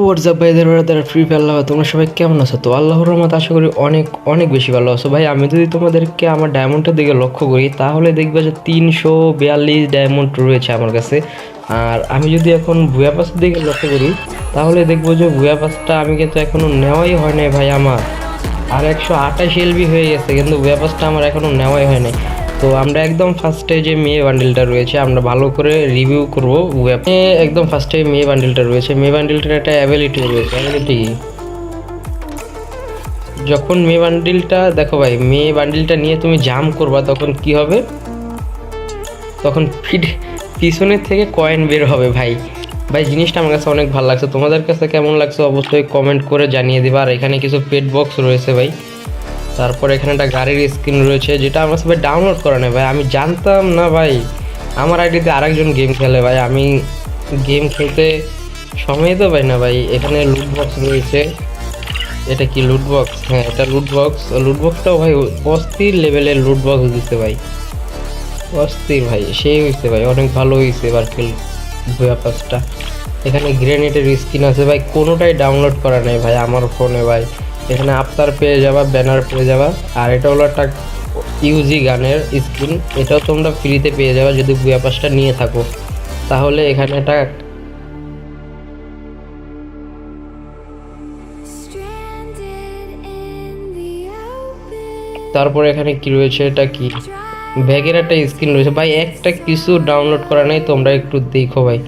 WhatsApp ভাইদের brother free fire লাভার তোমরা সবাই কেমন আছো? তো আল্লাহর রহমতে আশা করি অনেক অনেক বেশি ভালো আছো ভাই। আমি যদি তোমাদেরকে আমার ডায়মন্ডের দিকে লক্ষ্য করি তাহলে দেখবে যে 342 ডায়মন্ড রয়েছে আমার কাছে। আর আমি যদি এখন ভুয়া পাসের দিকে লক্ষ্য করি তাহলে দেখবো যে ভুয়া পাসটা আমি কিন্তু এখনো নেওয়াই হয় নাই ভাই আমার। আর 128 এলবি হয়ে গেছে কিন্তু ভুয়া পাসটা আমার এখনো নেওয়াই হয় নাই। তো আমরা একদম ফার্স্টে যে মেয়ে বান্ডিলটা রয়েছে আমরা ভালো করে রিভিউ করবো। একদম ফার্স্টে মেয়ে বান্ডিলটা রয়েছে, মেয়ে বান্ডিলটার একটা অ্যাবিলিটি রয়েছে। অ্যাবিলিটি যখন মেয়ে বান্ডিলটা দেখো ভাই, মেয়ে বান্ডিলটা নিয়ে তুমি জাম্প করবা তখন কি হবে, তখন পিছনের থেকে কয়েন বের হবে ভাই। ভাই জিনিসটা আমার কাছে অনেক ভালো লাগছে, তোমাদের কাছে কেমন লাগছে অবশ্যই কমেন্ট করে জানিয়ে দিবা। আর এখানে কিছু পেট বক্স রয়েছে ভাই, তারপর এখানে একটা গাড়ির স্ক্রিন রয়েছে যেটা আমার সবাই ডাউনলোড করা নেই ভাই। আমি জানতাম না ভাই আমার আইডিতে আরেকজন গেম খেলে ভাই, আমি গেম খেলতে সময় তো পাই না ভাই। এখানে লুট বক্স রয়েছে, এটা কি লুট বক্স? হ্যাঁ এটা লুট বক্স। লুট বক্সটাও ভাই অস্থির লেভেলের লুট বক্স দিচ্ছে ভাই, অস্থির ভাই, সেই হয়েছে ভাই, অনেক ভালো হয়েছে এবার খেল ভুয়া পাসটা। এখানে গ্রেনেডের স্কিন আছে ভাই, কোনোটাই ডাউনলোড করা নেই ভাই আমার ফোনে ভাই। এখানে আফতার পেয়ে যাবা, ব্যানার পেয়ে যাবা। আর এটা হলো একটা ইউজি গানের স্কিন, এটাও তোমরা ফ্রিতে পেয়ে যাবা যদি ভুয়া পাসটা নিয়ে থাকো। তাহলে এখানে একটা তারপরে এখানে কি রয়েছে, এটা কি ব্যাগের একটা স্ক্রিন রয়েছে ভাই, একটা কিছু ডাউনলোড করা নেই, তোমরা একটু দেখো ভাই।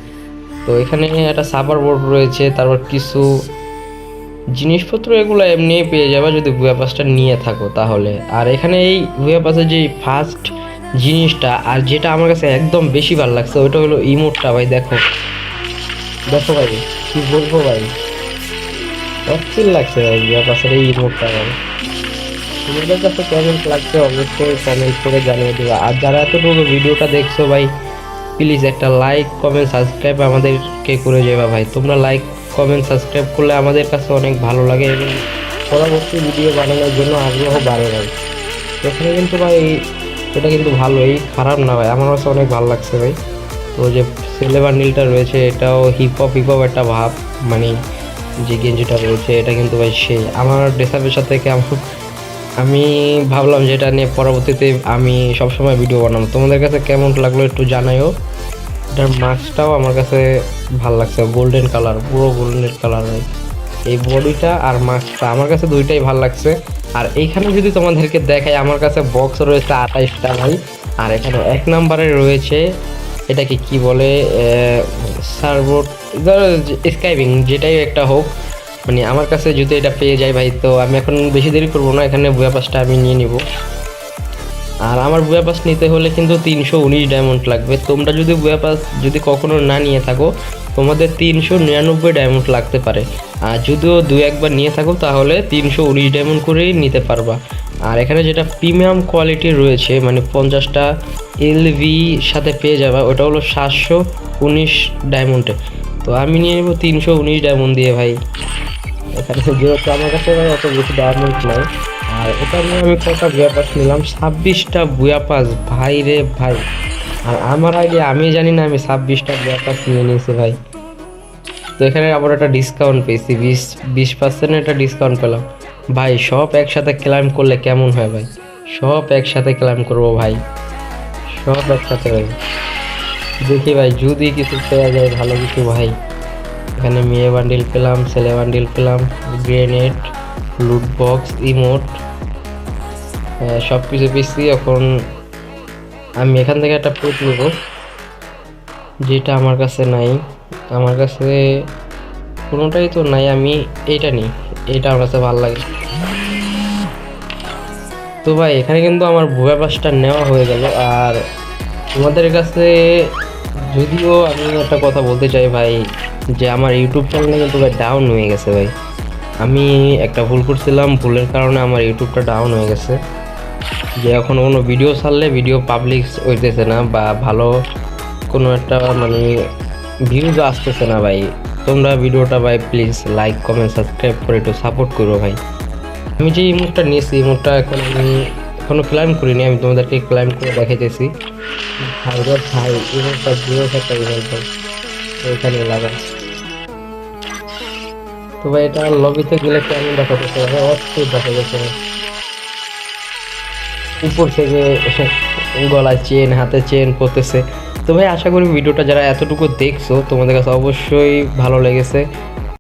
তো এখানে একটা সাপার বোর্ড রয়েছে, তারপর কিছু জিনিসপত্র এগুলো এমনি পেয়ে যাবে যদি ভুয়া পাসটা নিয়ে থাকো তাহলে। আর এখানে এই ভুয়া পাসের যে ফার্স্ট জিনিসটা আর যেটা আমার কাছে একদম বেশি ভালো লাগছে ওইটা হলো ইমোটটা ভাই। দেখো দেখো ভাই, কি বলবো ভাই, অস্থির লাগছে ভাই ভুয়া পাসের এই ইমোটটা ভাই। তোমাদের কাছে কেমন লাগছে অবশ্যই কমেন্ট করে জানিয়ে দেবো। আর যারা এতটুকু ভিডিওটা দেখছো ভাই প্লিজ একটা লাইক কমেন্ট সাবস্ক্রাইব আমাদেরকে করে যাবা ভাই। তোমরা লাইক কমেন্ট সাবস্ক্রাইব করলে আমাদের কাছে অনেক ভালো লাগে এবং পরবর্তী ভিডিও বানানোর জন্য আগ্রহ বাড়ে ভাই। এখানে কিন্তু ভাই এটা কিন্তু ভালোই, খারাপ না ভাই, আমার কাছে অনেক ভালো লাগছে ভাই। তো যে ছেলে বান্ডিলটা রয়েছে এটাও হিপহপ হিপহপ একটা ভাব, মানে যে গেঞ্জিটা রয়েছে এটা কিন্তু ভাই সেই আমার ড্রেসআপের সাথে আমি ভাবলাম যে এটা নিয়ে পরবর্তীতে আমি সবসময় ভিডিও বানাবো। তোমাদের কাছে কেমন লাগলো একটু জানাইও। এটার মাস্কটাও আমার কাছে ভালো লাগছে, গোল্ডেন কালার, পুরো গোল্ডেন কালার ভাই। এই বডিটা আর মাস্কটা আমার কাছে দুইটাই ভালো লাগছে। আর এইখানে যদি তোমাদেরকে দেখাই আমার কাছে বক্স রয়েছে 28টা ভাই। আর এখানে 1 নম্বরে রয়েছে এটাকে কি বলে, সার্ভোট স্কাইবিং, যেটাই একটা হোক, মানে আমার কাছে যদি এটা পেয়ে যায় ভাই তো আমি এখন বেশি দেরি করবো না, এখানে বুয়া পাসটা আমি নিয়ে নিব। আর আমার বুয়া পাস নিতে হলে কিন্তু 319 ডায়মন্ড লাগবে। তোমরা যদি বুয়া পাস যদি কখনো না নিয়ে থাকো তোমাদের 399 ডায়মন্ড লাগতে পারে। আর যদিও দু একবার নিয়ে থাকো তাহলে 319 ডায়মন্ড করেই নিতে পারবা। আর এখানে যেটা প্রিমিয়াম কোয়ালিটির রয়েছে মানে 50টা এলভি সাথে পেয়ে যাবা, ওটা হলো 719 ডায়মন্ডে। তো আমি নিয়ে নেবো 319 ডায়মন্ড দিয়ে ভাই। এখানে যেহেতু আমার কাছে ভাই অত বেশি ডায়মন্ড নাই। আর এটা নিয়ে আমি কটা বুয়া পাস নিলাম, 26টা বুয়া পাস ভাই রে ভাই। আর আমার আইডিয়া আমি জানি না আমি 26টা বুয়া পাস নিয়ে নিয়েছি ভাই। তো এখানে আবার একটা ডিসকাউন্ট পেয়েছি, 20% একটা ডিসকাউন্ট পেলাম ভাই। সব একসাথে ক্লাইম করলে কেমন হয় ভাই? সব একসাথে ক্লাইম করবো ভাই, সব একসাথে ভাই। দেখি ভাই যদি কিছু পেয়ে যায় ভালো কিছু ভাই। এখানে মেয়ে বান্ডিল পেলাম, ছেলে বান্ডিল পেলাম, গ্রেনেড, লুট বক্স, ইমোট, সব কিছু পেয়েছি। এখন আমি এখান থেকে একটা পেট নেব যেটা আমার কাছে নাই, আমার কাছে কোনোটাই তো নাই, আমি এইটা নিই, এইটা আমার কাছে ভালো লাগে। তো ভাই এখানে কিন্তু আমার ভুয়া পাসটা নেওয়া হয়ে গেল। আর তোমাদের কাছে যদিও আমি একটা কথা বলতে চাই ভাই, যে আমার ইউটিউব চ্যানেলে কিন্তু ভাই ডাউন হয়ে গেছে ভাই। আমি একটা ভুল করছিলাম, ভুলের কারণে আমার ইউটিউবটা ডাউন হয়ে গেছে। যে এখন কোনো ভিডিও ছাড়লে ভিডিও পাবলিক হইতেছে না বা ভালো কোনো একটা মানে ভিউজ আসতেছে না ভাই। তোমরা ভিডিওটা ভাই প্লিজ লাইক কমেন্ট সাবস্ক্রাইব করে একটু সাপোর্ট করো ভাই। আমি যে ইমোটটা নিয়েছি ইমোটটা এখন আমি এখনো ক্লাইম করিনি, আমি তোমাদেরকে ক্লাইম করে দেখাইতেছি ভাই রে ভাই। ইমোটটা জিরো একটা ইমোট ভাই, এখানে লাগা তো ভাই এটা লবিতে গেলে কেমন দেখা যাচ্ছে ভাই? অস্থির দেখা যাচ্ছে ভাই। উপর থেকে গলায় চেন, হাতে চেন পরতেছে। তো ভাই আশা করি ভিডিওটা যারা এতটুকু দেখছো তোমাদের কাছে অবশ্যই ভালো লেগেছে।